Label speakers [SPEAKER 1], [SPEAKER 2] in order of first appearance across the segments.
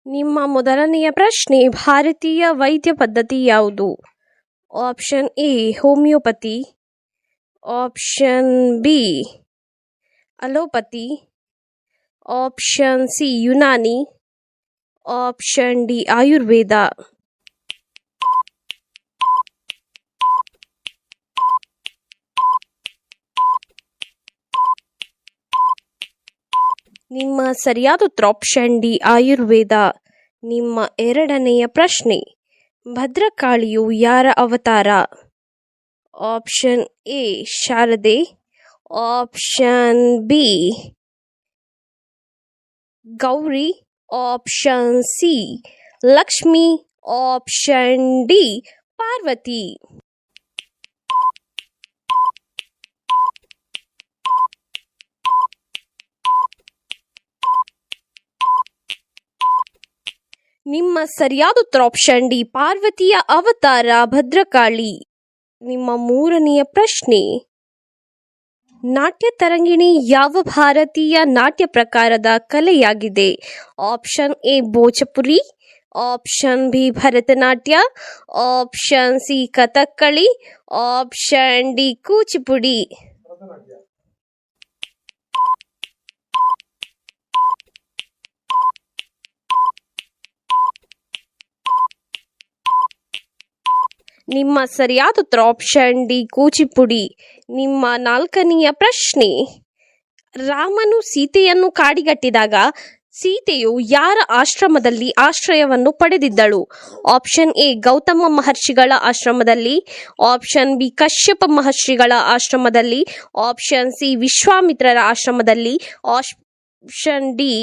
[SPEAKER 1] ನಿಮ್ಮ ಮೊದಲನೆಯ ಪ್ರಶ್ನೆ, ಭಾರತೀಯ ವೈದ್ಯ ಪದ್ಧತಿ ಯಾವುದು? Option A homeopathy, option B allopathy, option C Unani, option D Ayurveda. ನಿಮ್ಮ ಸರಿಯಾದ ಉತ್ತರ ಆಪ್ಷನ್ ಡಿ ಆಯುರ್ವೇದ. ನಿಮ್ಮ ಎರಡನೆಯ ಪ್ರಶ್ನೆ, ಭದ್ರಕಾಳಿಯು ಯಾರ ಅವತಾರ? Option A Sharade, option B Gauri, option C Lakshmi, option D Parvati. ನಿಮ್ಮ ಸರಿಯಾದ ಉತ್ತರ ಆಪ್ಷನ್ ಡಿ ಪಾರ್ವತಿಯ ಅವತಾರ ಭದ್ರಕಾಳಿ. ನಿಮ್ಮ ಮೂರನೆಯ ಪ್ರಶ್ನೆ, ನಾಟ್ಯ ತರಂಗಿಣಿ ಯಾವ ಭಾರತೀಯ ನಾಟ್ಯ ಪ್ರಕಾರದ ಕಲೆಯಾಗಿದೆ? Option A Bhojpuri, option B Bharatanatyam, option C Kathakali, option D Kuchipudi. ನಿಮ್ಮ ಸರಿಯಾದ ಉತ್ತರ ಆಪ್ಷನ್ ಡಿ ಕೂಚಿಪುಡಿ. ನಿಮ್ಮ ನಾಲ್ಕನೆಯ ಪ್ರಶ್ನೆ, ರಾಮನು ಸೀತೆಯನ್ನು ಕಾಡಿಗಟ್ಟಿದಾಗ ಸೀತೆಯು ಯಾರ ಆಶ್ರಮದಲ್ಲಿ ಆಶ್ರಯವನ್ನು ಪಡೆದಿದ್ದಳು? ಆಪ್ಷನ್ ಎ ಗೌತಮ ಮಹರ್ಷಿಗಳ ಆಶ್ರಮದಲ್ಲಿ, ಆಪ್ಷನ್ ಬಿ ಕಶ್ಯಪ ಮಹರ್ಷಿಗಳ ಆಶ್ರಮದಲ್ಲಿ, ಆಪ್ಷನ್ ಸಿ ವಿಶ್ವಾಮಿತ್ರರ ಆಶ್ರಮದಲ್ಲಿ, ಆಪ್ಷನ್ ಡಿ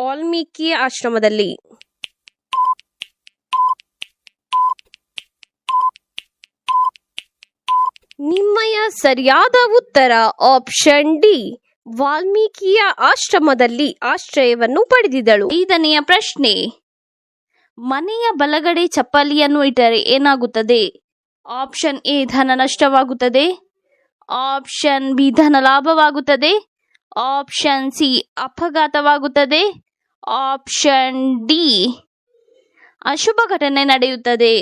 [SPEAKER 1] ವಾಲ್ಮೀಕಿ ಆಶ್ರಮದಲ್ಲಿ. ನಿಮ್ಮಯ ಸರಿಯಾದ ಉತ್ತರ ಆಪ್ಷನ್ ಡಿ ವಾಲ್ಮೀಕಿಯ ಆಶ್ರಮದಲ್ಲಿ ಆಶ್ರಯವನ್ನು ಪಡೆದಿದ್ದಳು. ಐದನೆಯ ಪ್ರಶ್ನೆ, ಮನೆಯ ಬಲಗಡೆ ಚಪ್ಪಲಿಯನ್ನು ಇಟ್ಟರೆ ಏನಾಗುತ್ತದೆ? ಆಪ್ಷನ್ ಎ ಧನ ನಷ್ಟವಾಗುತ್ತದೆ, ಆಪ್ಷನ್ ಬಿ ಧನ ಲಾಭವಾಗುತ್ತದೆ, ಆಪ್ಷನ್ ಸಿ ಅಪಘಾತವಾಗುತ್ತದೆ, ಆಪ್ಷನ್ ಡಿ ಅಶುಭ ಘಟನೆ ನಡೆಯುತ್ತದೆ.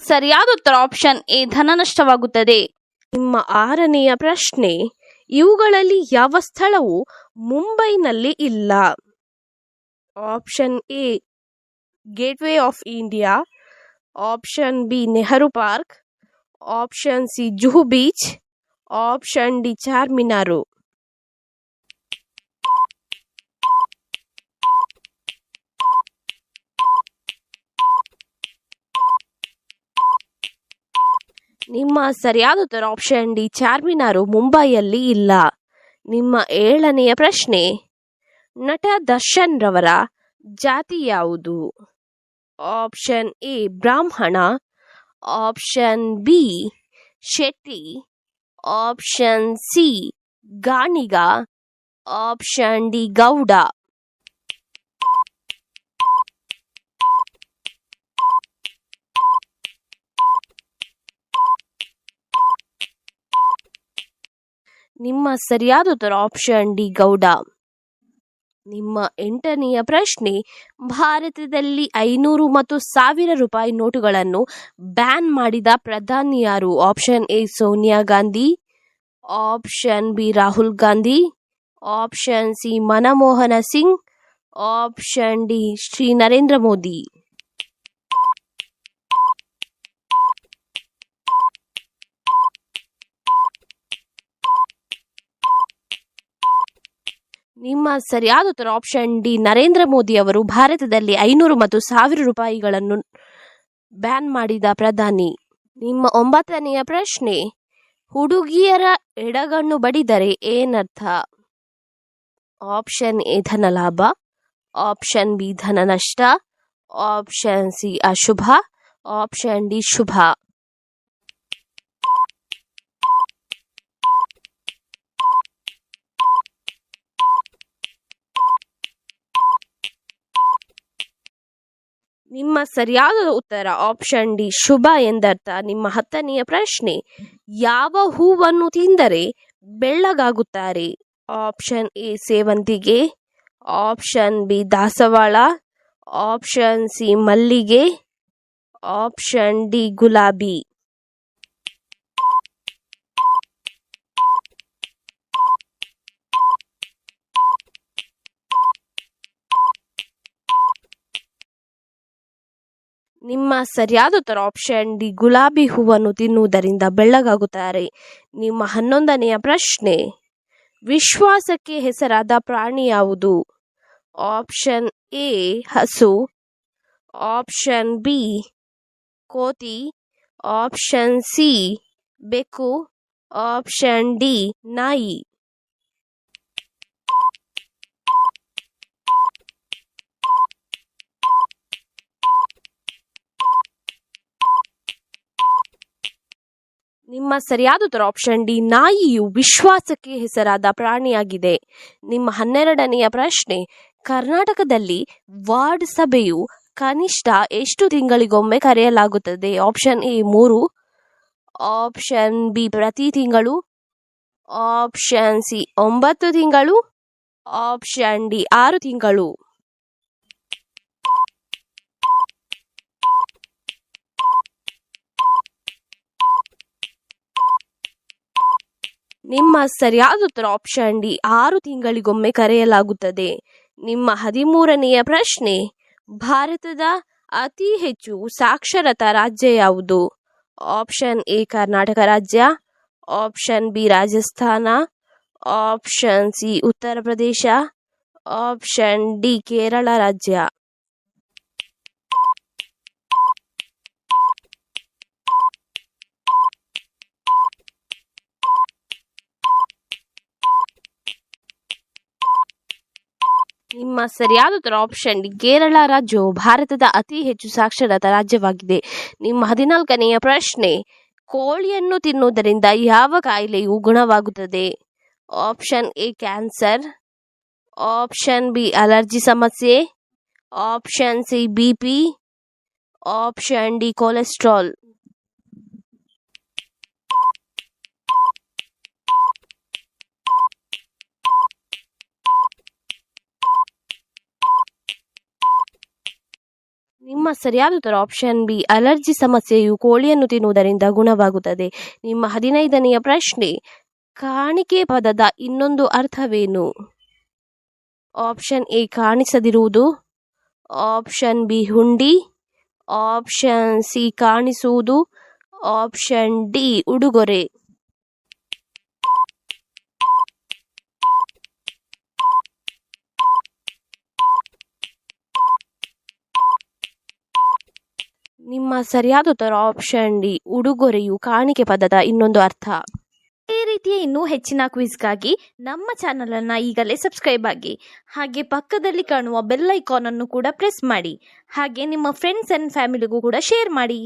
[SPEAKER 1] ಸರಿಯಾದ ಉತ್ತರ ಆಪ್ಷನ್ ಎ ಧನ ನಷ್ಟವಾಗುತ್ತದೆ. ನಿಮ್ಮ ಆರನೆಯ ಪ್ರಶ್ನೆ, ಇವುಗಳಲ್ಲಿ ಯಾವ ಸ್ಥಳವು ಮುಂಬೈನಲ್ಲಿ ಇಲ್ಲ? Option A Gateway of India, option B Nehru Park, option C Juhu Beach, option D Charminar. ನಿಮ್ಮ ಸರಿಯಾದ ಉತ್ತರ ಆಪ್ಷನ್ ಡಿ ಚಾರ್ಮಿನಾರು ಮುಂಬೈಯಲ್ಲಿ ಇಲ್ಲ. ನಿಮ್ಮ ಏಳನೆಯ ಪ್ರಶ್ನೆ, ನಟ ದರ್ಶನ್ ರವರ ಜಾತಿ ಯಾವುದು? ಆಪ್ಷನ್ ಎ ಬ್ರಾಹ್ಮಣ, option B Shetty, option C Ganiga, option D Gowda. ನಿಮ್ಮ ಸರಿಯಾದ ಉತ್ತರ ಆಪ್ಷನ್ ಡಿ ಗೌಡ. ನಿಮ್ಮ ಎಂಟನೆಯ ಪ್ರಶ್ನೆ, ಭಾರತದಲ್ಲಿ 500 ಮತ್ತು 1000 ರೂಪಾಯಿ ನೋಟುಗಳನ್ನು ಬ್ಯಾನ್ ಮಾಡಿದ ಪ್ರಧಾನಿ ಯಾರು? Option A Sonia Gandhi, option B Rahul Gandhi, option C Manmohan Singh, option D Shri Narendra Modi. ನಿಮ್ಮ ಸರಿಯಾದ ಉತ್ತರ ಆಪ್ಷನ್ ಡಿ ನರೇಂದ್ರ ಮೋದಿ ಅವರು ಭಾರತದಲ್ಲಿ 500 ಮತ್ತು 1000 ರೂಪಾಯಿಗಳನ್ನು ಬ್ಯಾನ್ ಮಾಡಿದ ಪ್ರಧಾನಿ. ನಿಮ್ಮ 9ನೆಯ ಪ್ರಶ್ನೆ, ಹುಡುಗಿಯರ ಎಡಗಣ್ಣು ಬಡಿದರೆ ಏನರ್ಥ? ಆಪ್ಷನ್ ಎ ಧನ ಲಾಭ, ಆಪ್ಷನ್ ಬಿ ಧನ ನಷ್ಟ, ಆಪ್ಷನ್ ಸಿ ಅಶುಭ, ಆಪ್ಷನ್ ಡಿ ಶುಭ. ನಿಮ್ಮ ಸರಿಯಾದ ಉತ್ತರ ಆಪ್ಷನ್ ಡಿ ಶುಭ ಎಂದರ್ಥ. ನಿಮ್ಮ 10ನೆಯ ಪ್ರಶ್ನೆ, ಯಾವ ಹೂವನ್ನು ತಿಂದರೆ ಬೆಳ್ಳಗಾಗುತ್ತಾರೆ? ಆಪ್ಷನ್ ಎ ಸೇವಂತಿಗೆ, ಆಪ್ಷನ್ ಬಿ ದಾಸವಾಳ, ಆಪ್ಷನ್ ಸಿ ಮಲ್ಲಿಗೆ, ಆಪ್ಷನ್ ಡಿ ಗುಲಾಬಿ. ನಿಮ್ಮ ಸರಿಯಾದ ಉತ್ತರ ಆಪ್ಷನ್ ಡಿ ಗುಲಾಬಿ ಹೂವನ್ನು ತಿನ್ನುವುದರಿಂದ ಬೆಳ್ಳಗಾಗುತ್ತಾರೆ. ನಿಮ್ಮ 11ನೆಯ ಪ್ರಶ್ನೆ, ವಿಶ್ವಾಸಕ್ಕೆ ಹೆಸರಾದ ಪ್ರಾಣಿ ಯಾವುದು? ಆಪ್ಷನ್ ಎ ಹಸು, ಆಪ್ಷನ್ ಬಿ ಕೋತಿ, ಆಪ್ಷನ್ ಸಿ ಬೆಕ್ಕು, ಆಪ್ಷನ್ ಡಿ ನಾಯಿ. ನಿಮ್ಮ ಸರಿಯಾದ ಉತ್ತರ ಆಪ್ಷನ್ ಡಿ ನಾಯಿಯು ವಿಶ್ವಾಸಕ್ಕೆ ಹೆಸರಾದ ಪ್ರಾಣಿಯಾಗಿದೆ. ನಿಮ್ಮ 12ನೆಯ ಪ್ರಶ್ನೆ, ಕರ್ನಾಟಕದಲ್ಲಿ ವಾರ್ಡ್ ಸಭೆಯು ಕನಿಷ್ಠ ಎಷ್ಟು ತಿಂಗಳಿಗೊಮ್ಮೆ ಕರೆಯಲಾಗುತ್ತದೆ? ಆಪ್ಷನ್ ಎ 3, ಆಪ್ಷನ್ ಬಿ ಪ್ರತಿ ತಿಂಗಳು, ಆಪ್ಷನ್ ಸಿ 9 ತಿಂಗಳು, ಆಪ್ಷನ್ ಡಿ 6 ತಿಂಗಳು. ನಿಮ್ಮ ಸರಿಯಾದ ಉತ್ತರ ಆಪ್ಷನ್ ಡಿ 6 ತಿಂಗಳಿಗೊಮ್ಮೆ ಕರೆಯಲಾಗುತ್ತದೆ. ನಿಮ್ಮ 13ನೆಯ ಪ್ರಶ್ನೆ, ಭಾರತದ ಅತಿ ಹೆಚ್ಚು ಸಾಕ್ಷರತಾ ರಾಜ್ಯ ಯಾವುದು? ಆಪ್ಷನ್ ಎ ಕರ್ನಾಟಕ ರಾಜ್ಯ, option B Rajasthan, option C Uttar Pradesh, option D Kerala ರಾಜ್ಯ. ನಿಮ್ಮ ಸರಿಯಾದ ಉತ್ತರ ಆಪ್ಷನ್ ಡಿ ಕೇರಳ ರಾಜ್ಯವು ಭಾರತದ ಅತಿ ಹೆಚ್ಚು ಸಾಕ್ಷರತಾ ರಾಜ್ಯವಾಗಿದೆ. ನಿಮ್ಮ 14ನೆಯ ಪ್ರಶ್ನೆ, ಕೋಳಿಯನ್ನು ತಿನ್ನುವುದರಿಂದ ಯಾವ ಕಾಯಿಲೆಯು ಗುಣವಾಗುತ್ತದೆ? Option A cancer, option B allergy ಸಮಸ್ಯೆ, option C BP, option D cholesterol. ನಿಮ್ಮ ಸರಿಯಾದ ಉತ್ತರ ಆಪ್ಷನ್ ಬಿ ಅಲರ್ಜಿ ಸಮಸ್ಯೆಯು ಕೋಳಿಯನ್ನು ತಿನ್ನುವುದರಿಂದ ಗುಣವಾಗುತ್ತದೆ. ನಿಮ್ಮ 15ನೆಯ ಪ್ರಶ್ನೆ, ಕಾಣಿಕೆ ಪದದ ಇನ್ನೊಂದು ಅರ್ಥವೇನು? ಆಪ್ಷನ್ ಎ ಕಾಣಿಸದಿರುವುದು, ಆಪ್ಷನ್ ಬಿ ಹುಂಡಿ, ಆಪ್ಷನ್ ಸಿ ಕಾಣಿಸುವುದು, ಆಪ್ಷನ್ ಡಿ ಉಡುಗೊರೆ. ನಿಮ್ಮ ಸರಿಯಾದ ಉತ್ತರ ಆಪ್ಷನ್ ಡಿ ಉಡುಗೊರೆಯು ಕಾಣಿಕೆ ಪದದ ಇನ್ನೊಂದು ಅರ್ಥ. ಈ ರೀತಿಯ ಇನ್ನೂ ಹೆಚ್ಚಿನ ಕ್ವಿಜ್ಗಾಗಿ ನಮ್ಮ ಚಾನಲನ್ನು ಈಗಲೇ ಸಬ್ಸ್ಕ್ರೈಬ್ ಆಗಿ, ಹಾಗೆ ಪಕ್ಕದಲ್ಲಿ ಕಾಣುವ ಬೆಲ್ ಐಕಾನ್ ಅನ್ನು ಕೂಡ ಪ್ರೆಸ್ ಮಾಡಿ, ಹಾಗೆ ನಿಮ್ಮ ಫ್ರೆಂಡ್ಸ್ ಅಂಡ್ ಫ್ಯಾಮಿಲಿಗೂ ಕೂಡ ಶೇರ್ ಮಾಡಿ.